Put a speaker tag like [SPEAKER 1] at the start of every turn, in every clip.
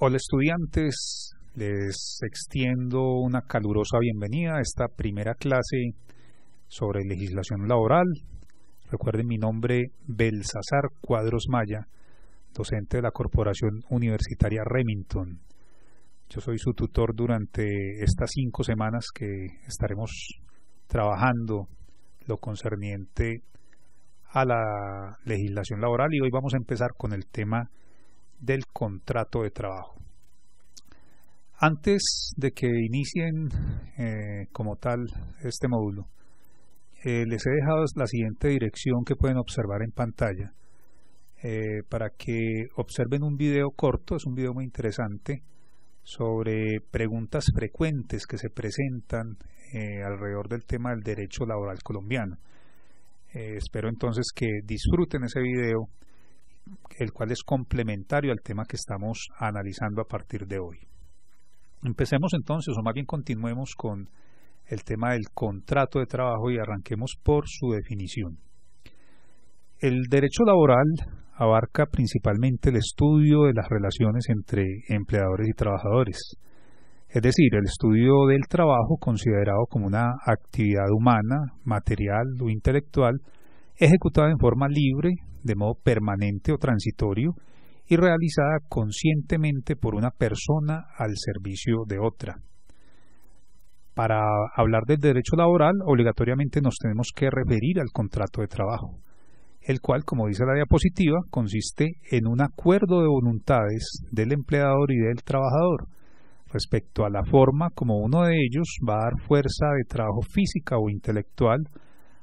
[SPEAKER 1] Hola estudiantes, les extiendo una calurosa bienvenida a esta primera clase sobre legislación laboral. Recuerden mi nombre, Belsasar Cuadros Maya, docente de la Corporación Universitaria Remington. Yo soy su tutor durante estas 5 semanas que estaremos trabajando lo concerniente a la legislación laboral, y hoy vamos a empezar con el tema del contrato de trabajo. Antes de que inicien como tal este módulo, les he dejado la siguiente dirección que pueden observar en pantalla para que observen un video corto. Es un video muy interesante sobre preguntas frecuentes que se presentan alrededor del tema del derecho laboral colombiano. Espero entonces que disfruten ese video, el cual es complementario al tema que estamos analizando a partir de hoy. Empecemos entonces, o más bien continuemos con el tema del contrato de trabajo y arranquemos por su definición. El derecho laboral abarca principalmente el estudio de las relaciones entre empleadores y trabajadores, es decir, el estudio del trabajo considerado como una actividad humana, material o intelectual, ejecutada en forma libre, de modo permanente o transitorio, y realizada conscientemente por una persona al servicio de otra. Para hablar del derecho laboral, obligatoriamente nos tenemos que referir al contrato de trabajo, el cual, como dice la diapositiva, consiste en un acuerdo de voluntades del empleador y del trabajador respecto a la forma como uno de ellos va a dar fuerza de trabajo física o intelectual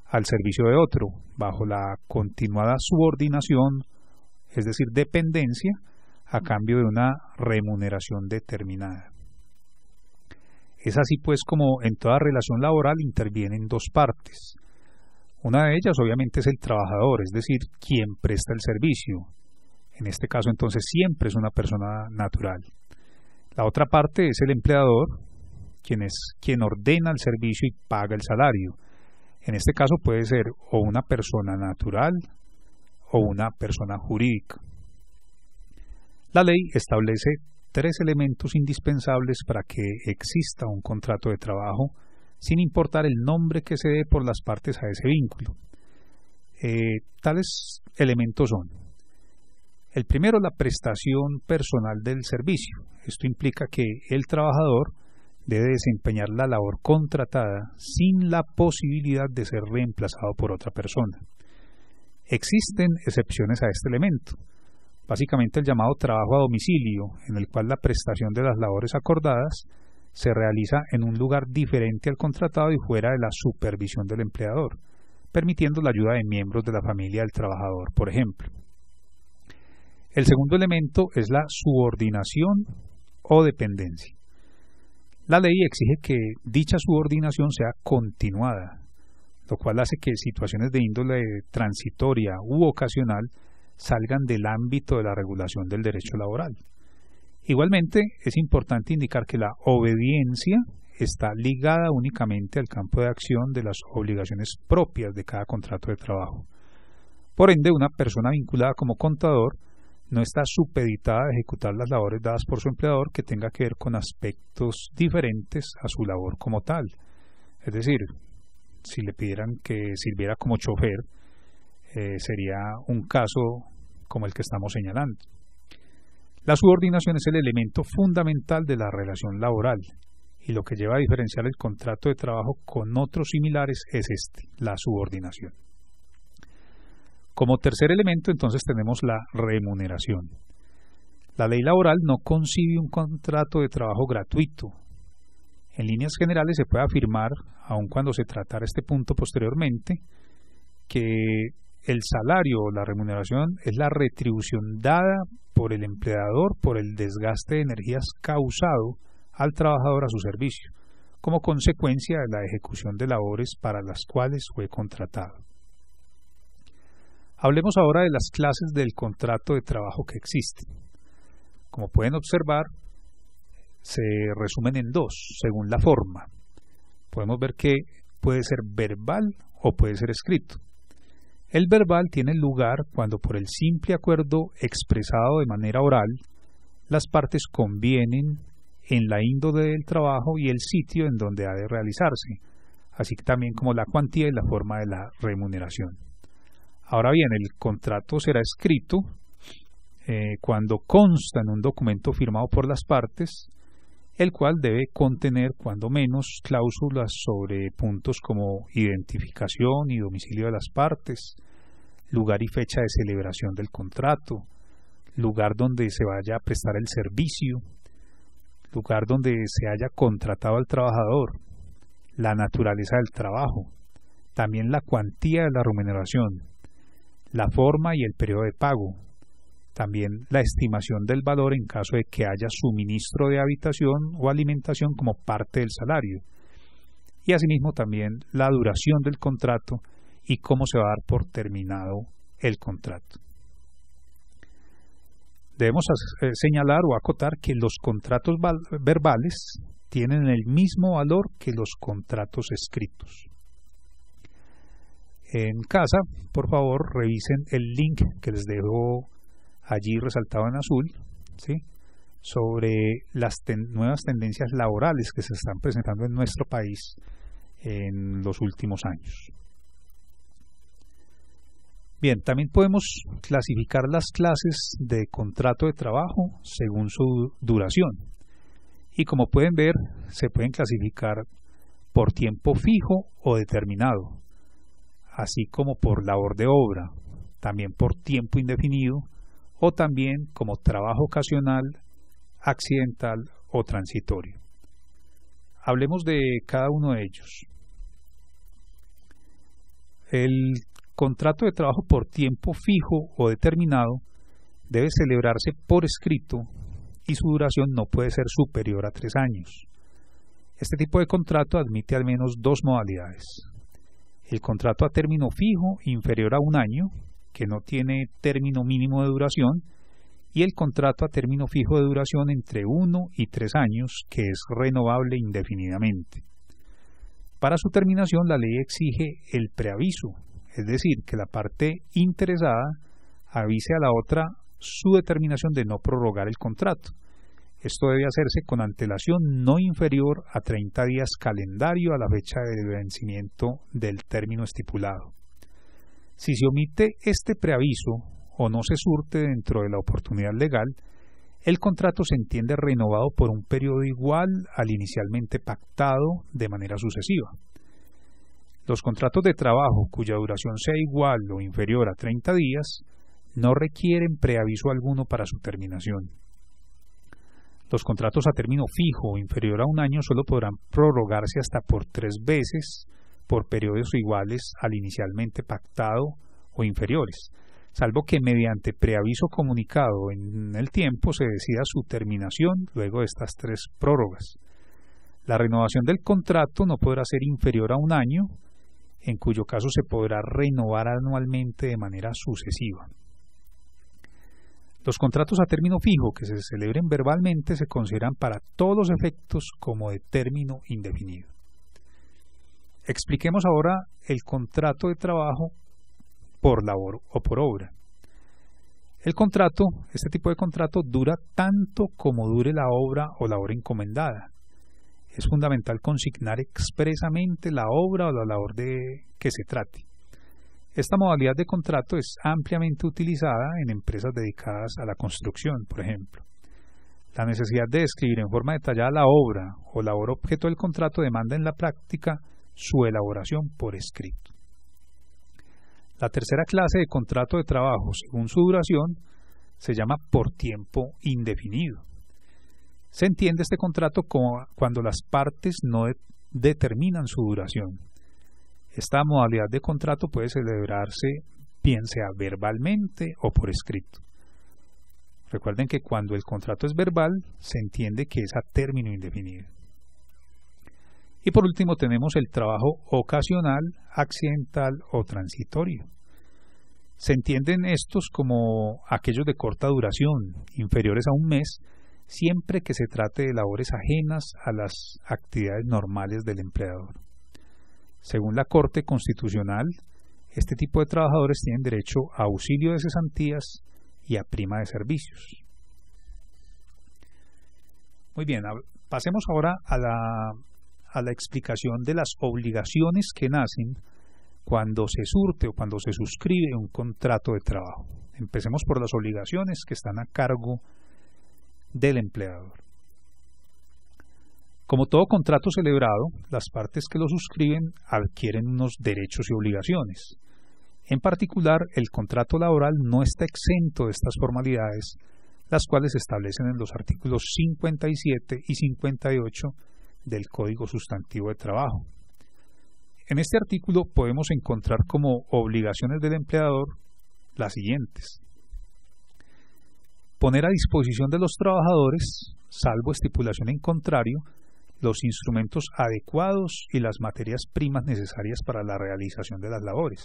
[SPEAKER 1] al servicio de otro, bajo la continuada subordinación, es decir, dependencia, a cambio de una remuneración determinada. Es así pues como en toda relación laboral intervienen dos partes. Una de ellas obviamente es el trabajador, es decir, quien presta el servicio. En este caso entonces siempre es una persona natural. La otra parte es el empleador, quien ordena el servicio y paga el salario. En este caso puede ser o una persona natural o una persona jurídica. La ley establece 3 elementos indispensables para que exista un contrato de trabajo, sin importar el nombre que se dé por las partes a ese vínculo. Tales elementos son: el primero, la prestación personal del servicio. Esto implica que el trabajador debe desempeñar la labor contratada sin la posibilidad de ser reemplazado por otra persona. Existen excepciones a este elemento, básicamente el llamado trabajo a domicilio, en el cual la prestación de las labores acordadas se realiza en un lugar diferente al contratado y fuera de la supervisión del empleador, permitiendo la ayuda de miembros de la familia del trabajador, por ejemplo. El segundo elemento es la subordinación o dependencia. La ley exige que dicha subordinación sea continuada, lo cual hace que situaciones de índole transitoria u ocasional salgan del ámbito de la regulación del derecho laboral. Igualmente, es importante indicar que la obediencia está ligada únicamente al campo de acción de las obligaciones propias de cada contrato de trabajo. Por ende, una persona vinculada como contador no está supeditada a ejecutar las labores dadas por su empleador que tenga que ver con aspectos diferentes a su labor como tal. Es decir, si le pidieran que sirviera como chofer, sería un caso como el que estamos señalando. La subordinación es el elemento fundamental de la relación laboral, y lo que lleva a diferenciar el contrato de trabajo con otros similares es la subordinación. Como tercer elemento, entonces, tenemos la remuneración. La ley laboral no concibe un contrato de trabajo gratuito. En líneas generales se puede afirmar, aun cuando se tratara este punto posteriormente, que el salario o la remuneración es la retribución dada por el empleador por el desgaste de energías causado al trabajador a su servicio, como consecuencia de la ejecución de labores para las cuales fue contratado. Hablemos ahora de las clases del contrato de trabajo que existen. Como pueden observar, se resumen en 2, según la forma. Podemos ver que puede ser verbal o puede ser escrito. El verbal tiene lugar cuando, por el simple acuerdo expresado de manera oral, las partes convienen en la índole del trabajo y el sitio en donde ha de realizarse, así que también como la cuantía y la forma de la remuneración. Ahora bien, el contrato será escrito cuando consta en un documento firmado por las partes, el cual debe contener cuando menos cláusulas sobre puntos como identificación y domicilio de las partes, lugar y fecha de celebración del contrato, lugar donde se vaya a prestar el servicio, lugar donde se haya contratado al trabajador, la naturaleza del trabajo, también la cuantía de la remuneración, la forma y el periodo de pago, también la estimación del valor en caso de que haya suministro de habitación o alimentación como parte del salario, y asimismo también la duración del contrato y cómo se va a dar por terminado el contrato. Debemos señalar o acotar que los contratos verbales tienen el mismo valor que los contratos escritos. En casa, por favor, revisen el link que les dejo allí resaltado en azul, ¿sí?, sobre las nuevas tendencias laborales que se están presentando en nuestro país en los últimos años. Bien, también podemos clasificar las clases de contrato de trabajo según su duración. Y como pueden ver, se pueden clasificar por tiempo fijo o determinado, así como por labor de obra, también por tiempo indefinido, o también como trabajo ocasional, accidental o transitorio. Hablemos de cada uno de ellos. El contrato de trabajo por tiempo fijo o determinado debe celebrarse por escrito y su duración no puede ser superior a 3 años. Este tipo de contrato admite al menos 2 modalidades. El contrato a término fijo inferior a 1 año, que no tiene término mínimo de duración, y el contrato a término fijo de duración entre 1 y 3 años, que es renovable indefinidamente. Para su terminación, la ley exige el preaviso, es decir, que la parte interesada avise a la otra su determinación de no prorrogar el contrato. Esto debe hacerse con antelación no inferior a 30 días calendario a la fecha de vencimiento del término estipulado. Si se omite este preaviso o no se surte dentro de la oportunidad legal, el contrato se entiende renovado por un periodo igual al inicialmente pactado de manera sucesiva. Los contratos de trabajo cuya duración sea igual o inferior a 30 días no requieren preaviso alguno para su terminación. Los contratos a término fijo o inferior a 1 año solo podrán prorrogarse hasta por 3 veces por periodos iguales al inicialmente pactado o inferiores, salvo que mediante preaviso comunicado en el tiempo se decida su terminación luego de estas 3 prórrogas. La renovación del contrato no podrá ser inferior a 1 año, en cuyo caso se podrá renovar anualmente de manera sucesiva. Los contratos a término fijo que se celebren verbalmente se consideran para todos los efectos como de término indefinido. Expliquemos ahora el contrato de trabajo por labor o por obra. Este tipo de contrato dura tanto como dure la obra o labor encomendada. Es fundamental consignar expresamente la obra o la labor de que se trate. Esta modalidad de contrato es ampliamente utilizada en empresas dedicadas a la construcción, por ejemplo. La necesidad de describir en forma detallada la obra o labor objeto del contrato demanda en la práctica su elaboración por escrito. La tercera clase de contrato de trabajo, según su duración, se llama por tiempo indefinido. Se entiende este contrato como cuando las partes no determinan su duración. Esta modalidad de contrato puede celebrarse bien sea verbalmente o por escrito. Recuerden que cuando el contrato es verbal, se entiende que es a término indefinido. Y por último tenemos el trabajo ocasional, accidental o transitorio. Se entienden estos como aquellos de corta duración, inferiores a 1 mes, siempre que se trate de labores ajenas a las actividades normales del empleador. Según la Corte Constitucional, este tipo de trabajadores tienen derecho a auxilio de cesantías y a prima de servicios. Muy bien, pasemos ahora a la explicación de las obligaciones que nacen cuando se surte o cuando se suscribe un contrato de trabajo. Empecemos por las obligaciones que están a cargo del empleador. Como todo contrato celebrado, las partes que lo suscriben adquieren unos derechos y obligaciones. En particular, el contrato laboral no está exento de estas formalidades, las cuales se establecen en los artículos 57 y 58 del Código Sustantivo de Trabajo. En este artículo podemos encontrar como obligaciones del empleador las siguientes: poner a disposición de los trabajadores, salvo estipulación en contrario, los instrumentos adecuados y las materias primas necesarias para la realización de las labores.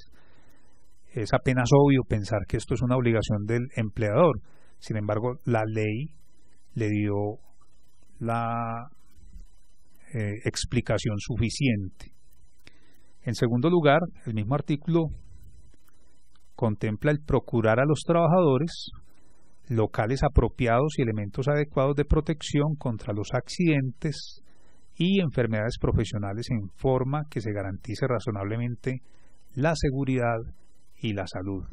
[SPEAKER 1] Es apenas obvio pensar que esto es una obligación del empleador. Sin embargo, la ley le dio la explicación suficiente. En segundo lugar, el mismo artículo contempla el procurar a los trabajadores locales apropiados y elementos adecuados de protección contra los accidentes y enfermedades profesionales en forma que se garantice razonablemente la seguridad y la salud.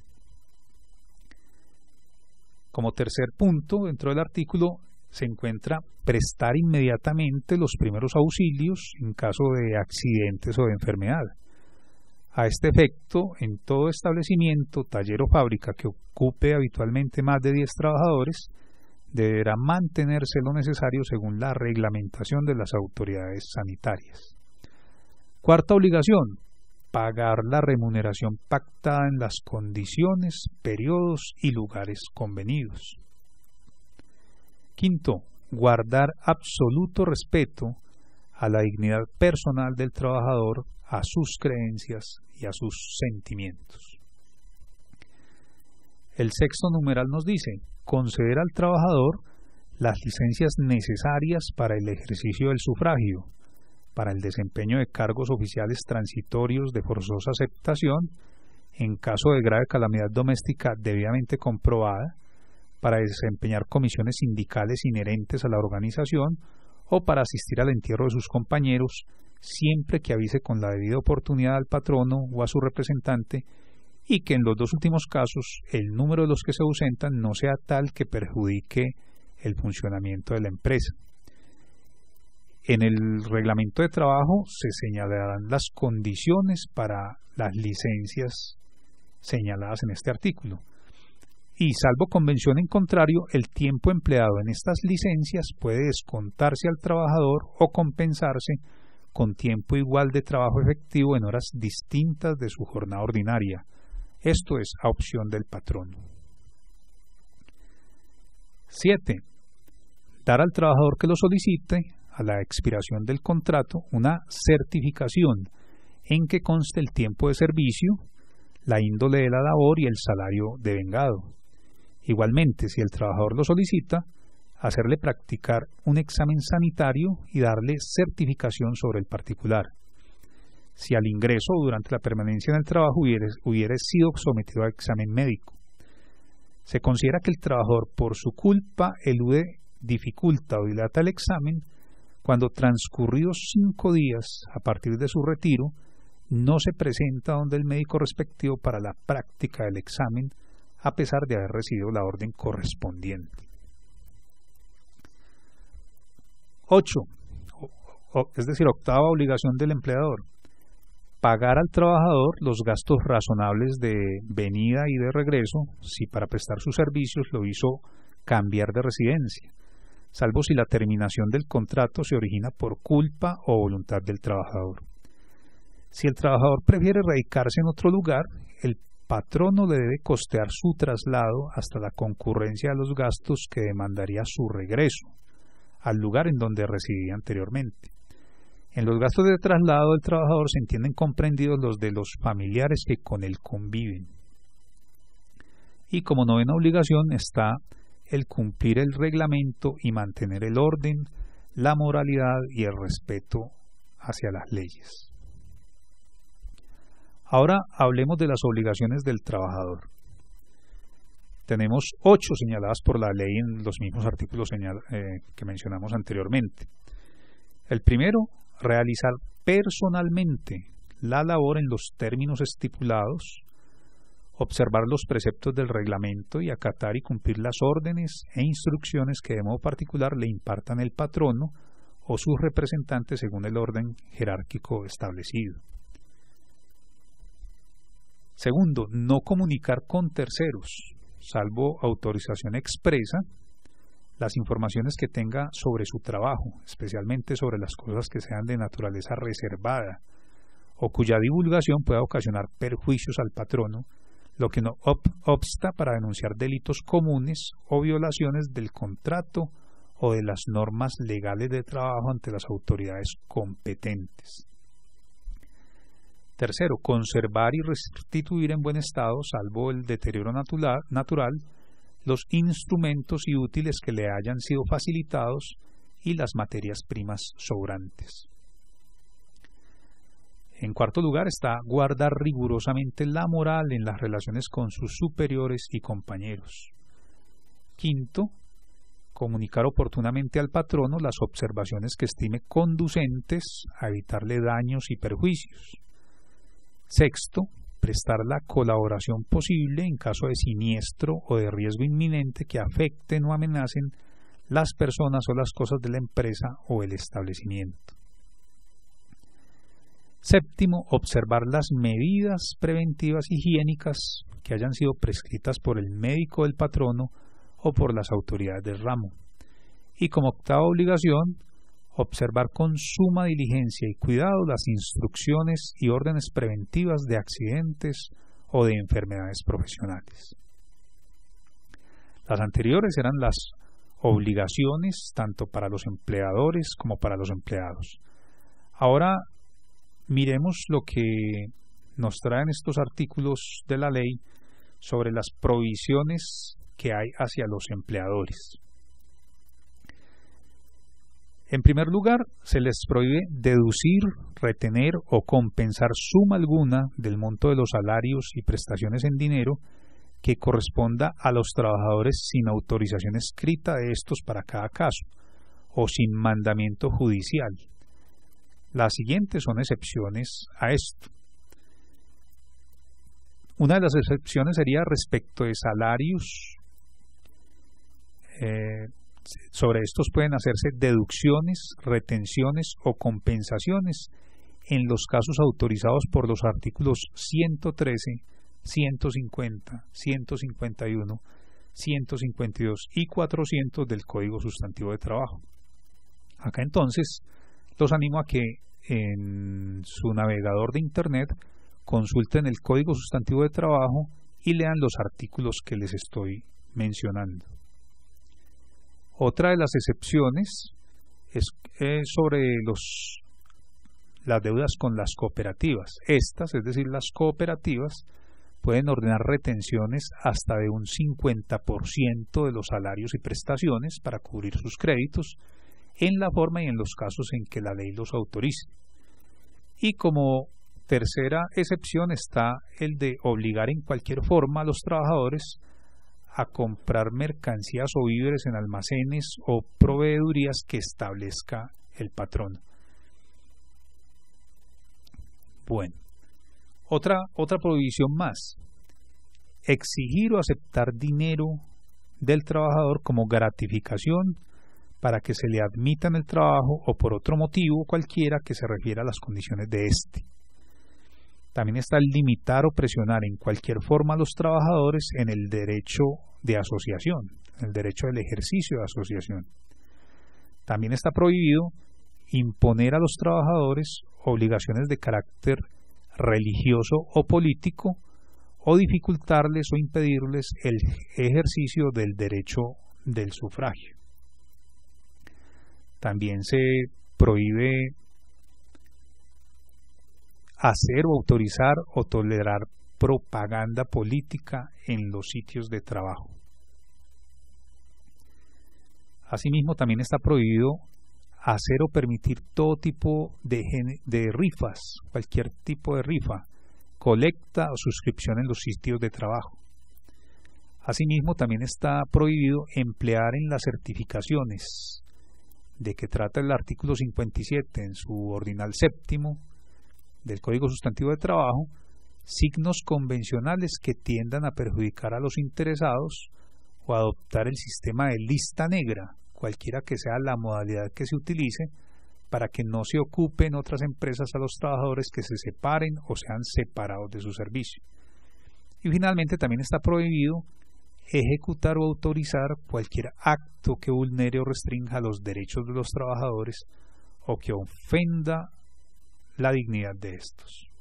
[SPEAKER 1] Como tercer punto, dentro del artículo se encuentra prestar inmediatamente los primeros auxilios en caso de accidentes o de enfermedad. A este efecto, en todo establecimiento, taller o fábrica que ocupe habitualmente más de 10 trabajadores, deberá mantenerse lo necesario según la reglamentación de las autoridades sanitarias. Cuarta obligación: pagar la remuneración pactada en las condiciones, periodos y lugares convenidos. Quinto, guardar absoluto respeto a la dignidad personal del trabajador, a sus creencias y a sus sentimientos. El sexto numeral nos dice: conceder al trabajador las licencias necesarias para el ejercicio del sufragio, para el desempeño de cargos oficiales transitorios de forzosa aceptación, en caso de grave calamidad doméstica debidamente comprobada, para desempeñar comisiones sindicales inherentes a la organización o para asistir al entierro de sus compañeros, siempre que avise con la debida oportunidad al patrono o a su representante, y que en los dos últimos casos el número de los que se ausentan no sea tal que perjudique el funcionamiento de la empresa. En el reglamento de trabajo se señalarán las condiciones para las licencias señaladas en este artículo. Y salvo convención en contrario, el tiempo empleado en estas licencias puede descontarse al trabajador o compensarse con tiempo igual de trabajo efectivo en horas distintas de su jornada ordinaria. Esto es a opción del patrono. 7. Dar al trabajador que lo solicite, a la expiración del contrato, una certificación en que conste el tiempo de servicio, la índole de la labor y el salario devengado. Igualmente, si el trabajador lo solicita, hacerle practicar un examen sanitario y darle certificación sobre el particular. Si al ingreso o durante la permanencia en el trabajo hubiere sido sometido a examen médico. Se considera que el trabajador por su culpa elude, dificulta o dilata el examen cuando transcurridos 5 días a partir de su retiro no se presenta donde el médico respectivo para la práctica del examen a pesar de haber recibido la orden correspondiente. 8. Es decir, octava obligación del empleador: pagar al trabajador los gastos razonables de venida y de regreso si para prestar sus servicios lo hizo cambiar de residencia, salvo si la terminación del contrato se origina por culpa o voluntad del trabajador. Si el trabajador prefiere radicarse en otro lugar, el patrono le debe costear su traslado hasta la concurrencia de los gastos que demandaría su regreso al lugar en donde residía anteriormente. En los gastos de traslado del trabajador se entienden comprendidos los de los familiares que con él conviven. Y como novena obligación está el cumplir el reglamento y mantener el orden, la moralidad y el respeto hacia las leyes. Ahora hablemos de las obligaciones del trabajador. tenemos 8 señaladas por la ley en los mismos artículos que mencionamos anteriormente. El primero, realizar personalmente la labor en los términos estipulados, observar los preceptos del reglamento y acatar y cumplir las órdenes e instrucciones que de modo particular le impartan el patrono o sus representantes según el orden jerárquico establecido. Segundo, no comunicar con terceros, salvo autorización expresa, las informaciones que tenga sobre su trabajo, especialmente sobre las cosas que sean de naturaleza reservada o cuya divulgación pueda ocasionar perjuicios al patrono, lo que no obsta para denunciar delitos comunes o violaciones del contrato o de las normas legales de trabajo ante las autoridades competentes. Tercero, conservar y restituir en buen estado, salvo el deterioro natural, los instrumentos y útiles que le hayan sido facilitados y las materias primas sobrantes. En cuarto lugar está guardar rigurosamente la moral en las relaciones con sus superiores y compañeros. Quinto, comunicar oportunamente al patrono las observaciones que estime conducentes a evitarle daños y perjuicios. Sexto, prestar la colaboración posible en caso de siniestro o de riesgo inminente que afecten o amenacen las personas o las cosas de la empresa o el establecimiento. Séptimo, observar las medidas preventivas higiénicas que hayan sido prescritas por el médico del patrono o por las autoridades del ramo. Y como octava obligación, observar con suma diligencia y cuidado las instrucciones y órdenes preventivas de accidentes o de enfermedades profesionales. Las anteriores eran las obligaciones tanto para los empleadores como para los empleados. Ahora miremos lo que nos traen estos artículos de la ley sobre las prohibiciones que hay hacia los empleadores. En primer lugar, se les prohíbe deducir, retener o compensar suma alguna del monto de los salarios y prestaciones en dinero que corresponda a los trabajadores sin autorización escrita de estos para cada caso o sin mandamiento judicial. Las siguientes son excepciones a esto. Una de las excepciones sería respecto de salarios. Sobre estos pueden hacerse deducciones, retenciones o compensaciones en los casos autorizados por los artículos 113, 150, 151, 152 y 400 del Código Sustantivo de Trabajo. Acá entonces los animo a que en su navegador de Internet consulten el Código Sustantivo de Trabajo y lean los artículos que les estoy mencionando. Otra de las excepciones es sobre las deudas con las cooperativas. Estas, es decir, las cooperativas, pueden ordenar retenciones hasta de un 50% de los salarios y prestaciones para cubrir sus créditos en la forma y en los casos en que la ley los autorice. Y como tercera excepción está el de obligar en cualquier forma a los trabajadores a comprar mercancías o víveres en almacenes o proveedurías que establezca el patrón. Bueno, otra prohibición más: exigir o aceptar dinero del trabajador como gratificación para que se le admita en el trabajo o por otro motivo cualquiera que se refiera a las condiciones de éste. También está el limitar o presionar en cualquier forma a los trabajadores en el derecho de asociación, el derecho del ejercicio de asociación. También está prohibido imponer a los trabajadores obligaciones de carácter religioso o político o dificultarles o impedirles el ejercicio del derecho del sufragio. También se prohíbe hacer o autorizar o tolerar propaganda política en los sitios de trabajo. Asimismo, también está prohibido hacer o permitir todo tipo de rifas, cualquier tipo de rifa, colecta o suscripción en los sitios de trabajo. Asimismo, también está prohibido emplear en las certificaciones de que trata el artículo 57 en su ordinal séptimo del Código Sustantivo de Trabajo signos convencionales que tiendan a perjudicar a los interesados o adoptar el sistema de lista negra, cualquiera que sea la modalidad que se utilice, para que no se ocupen otras empresas a los trabajadores que se separen o sean separados de su servicio. Y finalmente también está prohibido ejecutar o autorizar cualquier acto que vulnere o restrinja los derechos de los trabajadores o que ofenda la dignidad de estos.